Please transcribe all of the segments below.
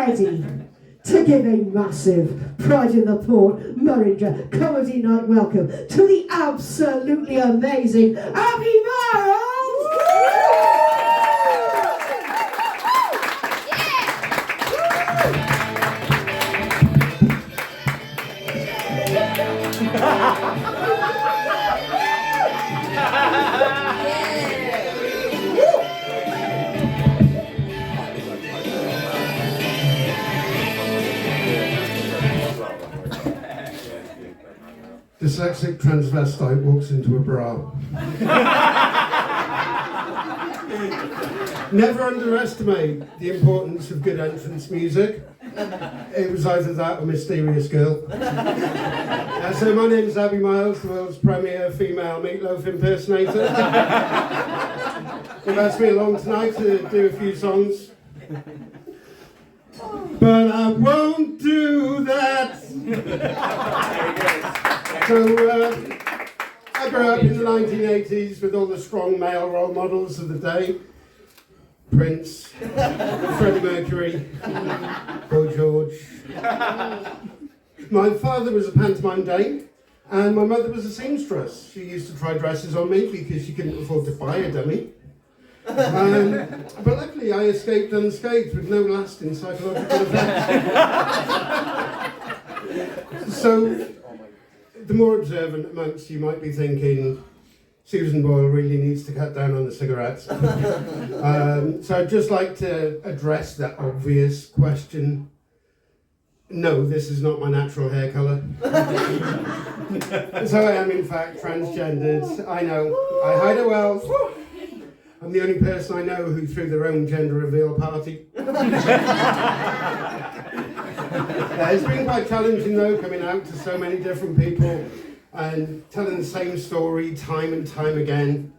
ready to give a massive Pride in the Port Murringer Comedy Night welcome to the absolutely amazing Abby Myles! Dyslexic transvestite walks into a bra. Never underestimate the importance of good entrance music. It was either that or Mysterious Girl. So my name is Abby Myles, the world's premier female meatloaf impersonator. They've asked me along tonight to do a few songs. But I won't do that! So, I grew up in the 1980s with all the strong male role models of the day. Prince, Freddie Mercury, Boy George. My father was a pantomime dame, and my mother was a seamstress. She used to try dresses on me because she couldn't afford to buy a dummy. But luckily I escaped unscathed with no lasting psychological effects. So, the more observant amongst you might be thinking, Susan Boyle really needs to cut down on the cigarettes. So I'd just like to address that obvious question. No, this is not my natural hair colour. So I am in fact transgendered. I know, I hide it well. I'm the only person I know who threw their own gender reveal party. It's been quite challenging though, coming out to so many different people and telling the same story time and time again.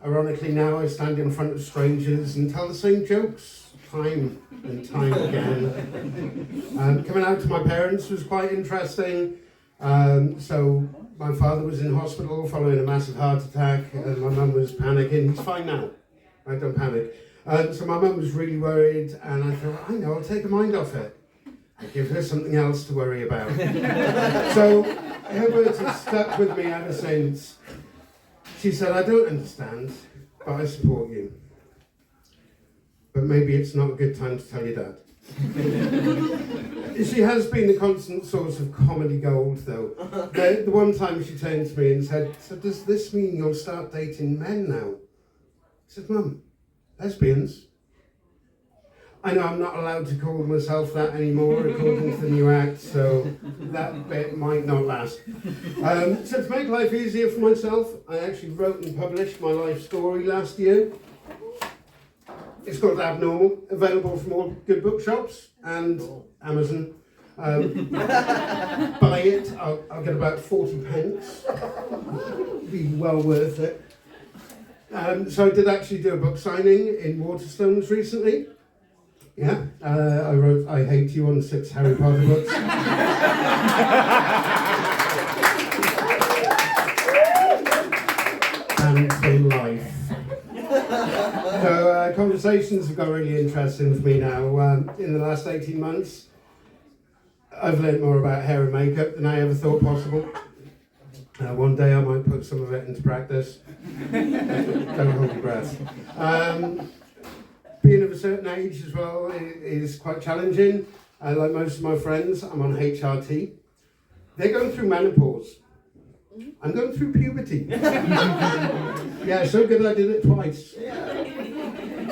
Ironically now I stand in front of strangers and tell the same jokes time and time again. Coming out to my parents was quite interesting. So my father was in hospital following a massive heart attack and my mum was panicking. He's fine now, right, don't panic. So my mum was really worried and I thought, I know, I'll take her mind off it. I give her something else to worry about. So her words have stuck with me ever since. She said, I don't understand, but I support you. But maybe it's not a good time to tell your dad. She has been a constant source of comedy gold, though. The one time she turned to me and said, so does this mean you'll start dating men now? I said, Mum, lesbians? I know I'm not allowed to call myself that anymore according to the new act, so that bit might not last. So to make life easier for myself, I actually wrote and published my life story last year. It's called Abnormal, available from all good bookshops and Amazon. Buy it, I'll get about 40 pence. Be well worth it. So I did actually do a book signing in Waterstones recently. Yeah, I wrote I Hate You on 6 Harry Potter books. And for life. So conversations have got really interesting with me now. In the last 18 months, I've learned more about hair and makeup than I ever thought possible. One day I might put some of it into practice. Don't hold your breath. Being of a certain age as well is quite challenging. Like most of my friends, I'm on HRT. They're going through menopause. I'm going through puberty. Yeah, so good I did it twice.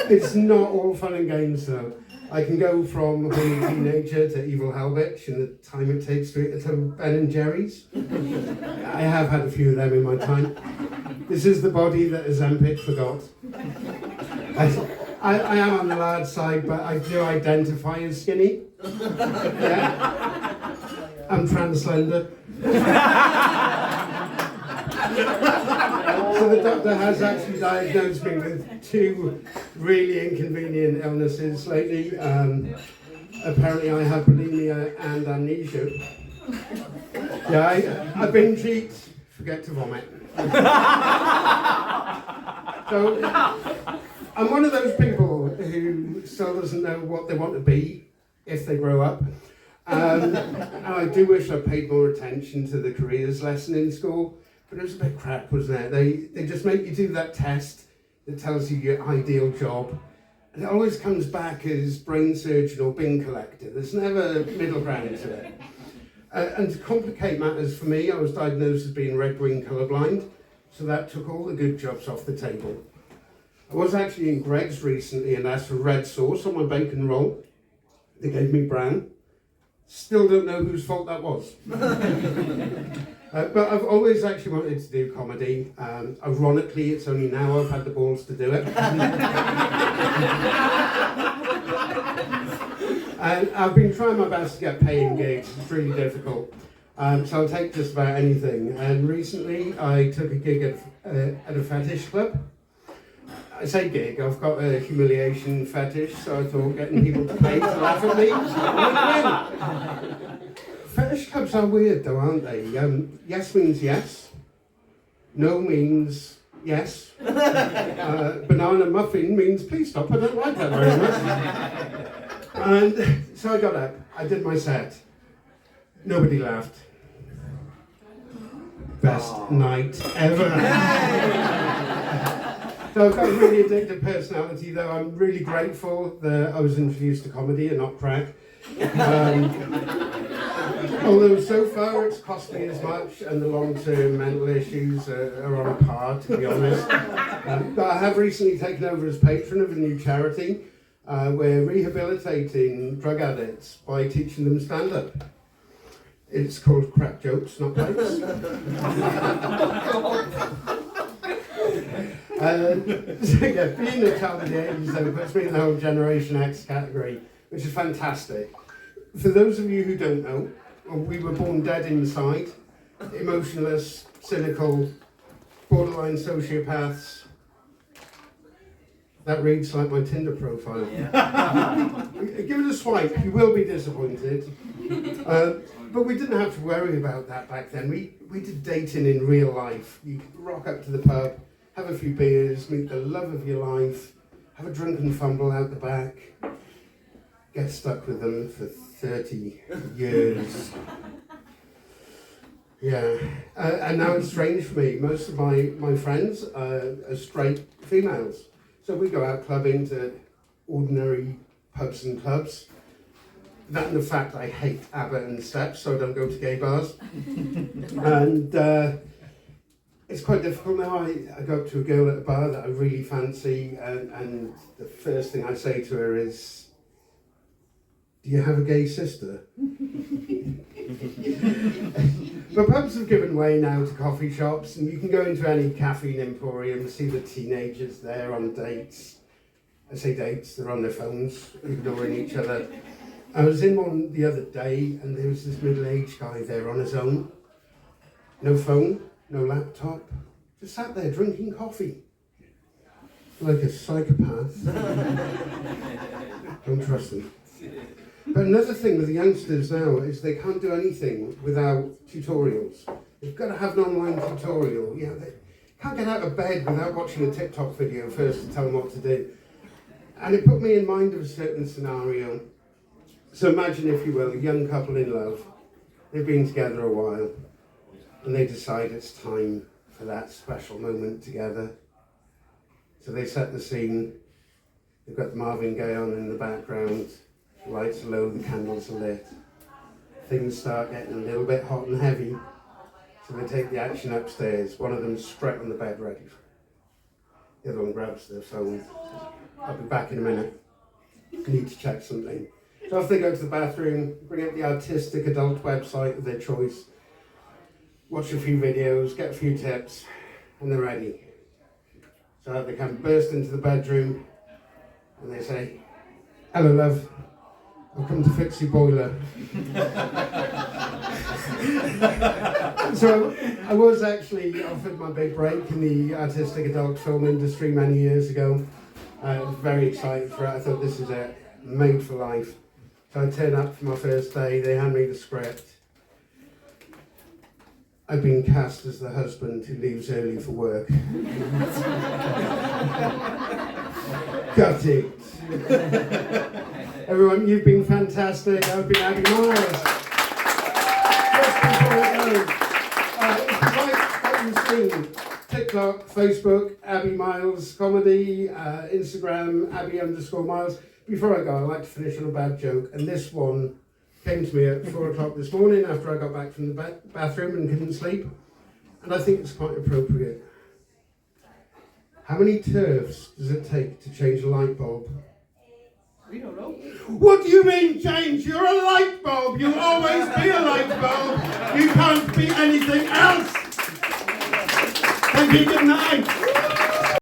It's not all fun and games though. I can go from horny teenager to evil hell bitch in the time it takes to eat a ton of Ben and Jerry's. I have had a few of them in my time. This is the body that Ozempic forgot. I am on the large side, but I do identify as skinny. Yeah. I'm trans-slender. So the doctor has actually diagnosed me with 2 really inconvenient illnesses lately. Apparently I have bulimia and amnesia. Yeah, I binge eat, forget to vomit. So I'm one of those people who still doesn't know what they want to be if they grow up. And I do wish I paid more attention to the careers lesson in school, but it was a bit crap, wasn't it? They just make you do that test that tells you your ideal job, and it always comes back as brain surgeon or bin collector. There's never middle ground to it. And to complicate matters for me, I was diagnosed as being red-green colourblind, so that took all the good jobs off the table. I was actually in Greggs recently and asked for red sauce on my bacon roll. They gave me brown. Still don't know whose fault that was. But I've always actually wanted to do comedy. Ironically, it's only now I've had the balls to do it. And I've been trying my best to get paying gigs. It's really difficult. So I'll take just about anything. And recently I took a gig at a fetish club. I say gig, I've got a humiliation fetish, so I thought getting people to pay to laugh at me was a win-win. Fetish clubs are weird though, aren't they? Yes means yes. No means yes. Banana muffin means please stop, I don't like that very much. And so I got up, I did my set. Nobody laughed. Best night ever. So I've got a really addictive personality, though. I'm really grateful that I was introduced to comedy and not crack. Although so far it's cost me as much, and the long-term mental issues are on a par, to be honest. But I have recently taken over as patron of a new charity. We're rehabilitating drug addicts by teaching them stand-up. It's called Crack Jokes, Not Pipes. So yeah, being a child of the 80s though puts me in the whole Generation X category, which is fantastic. For those of you who don't know, we were born dead inside, emotionless, cynical, borderline sociopaths. That reads like my Tinder profile. Yeah. Give it a swipe, you will be disappointed. But we didn't have to worry about that back then. We did dating in real life. You could rock up to the pub, have a few beers, meet the love of your life, have a drunken fumble out the back, get stuck with them for 30 years. Yeah, and now it's strange for me. Most of my friends are straight females. So we go out clubbing to ordinary pubs and clubs. That and the fact I hate ABBA and Steps, so I don't go to gay bars. And it's quite difficult now. I go up to a girl at a bar that I really fancy, and the first thing I say to her is, "Do you have a gay sister?" But pubs have given way now to coffee shops, and you can go into any caffeine emporium and see the teenagers there on dates. I say dates, they're on their phones, ignoring each other. I was in one the other day, and there was this middle-aged guy there on his own. No phone, no laptop, just sat there drinking coffee. Like a psychopath. Don't trust them. But another thing with the youngsters now is they can't do anything without tutorials. They've got to have an online tutorial. Yeah, they can't get out of bed without watching a TikTok video first to tell them what to do. And it put me in mind of a certain scenario. So imagine, if you will, a young couple in love. They've been together a while, and they decide it's time for that special moment together. So they set the scene. They've got Marvin Gaye on in the background. The lights are low, the candles are lit. Things start getting a little bit hot and heavy. So they take the action upstairs. One of them's straight on the bed ready. The other one grabs their phone. "I'll be back in a minute. I need to check something." So off they go to the bathroom, bring up the artistic adult website of their choice, watch a few videos, get a few tips, and they're ready. So they come burst into the bedroom, and they say, "Hello, love. I've come to fix your boiler." So I was actually offered my big break in the artistic adult film industry many years ago. I was very excited for it. I thought, this is it, made for life. So I turn up for my first day, they hand me the script. I've been cast as the husband who leaves early for work. Got it. Everyone, you've been fantastic. I've been Abby Myles. Just before I go, if you like what you've seen, TikTok, Facebook, Abby Myles Comedy, Instagram, Abby_Myles. Before I go, I like to finish on a bad joke, and this one came to me at 4 o'clock this morning after I got back from the bathroom and couldn't sleep, and I think it's quite appropriate. How many turfs does it take to change a light bulb? We don't know. What do you mean, James? You're a light bulb. You'll always be a light bulb. You can't be anything else. Thank you. Good night.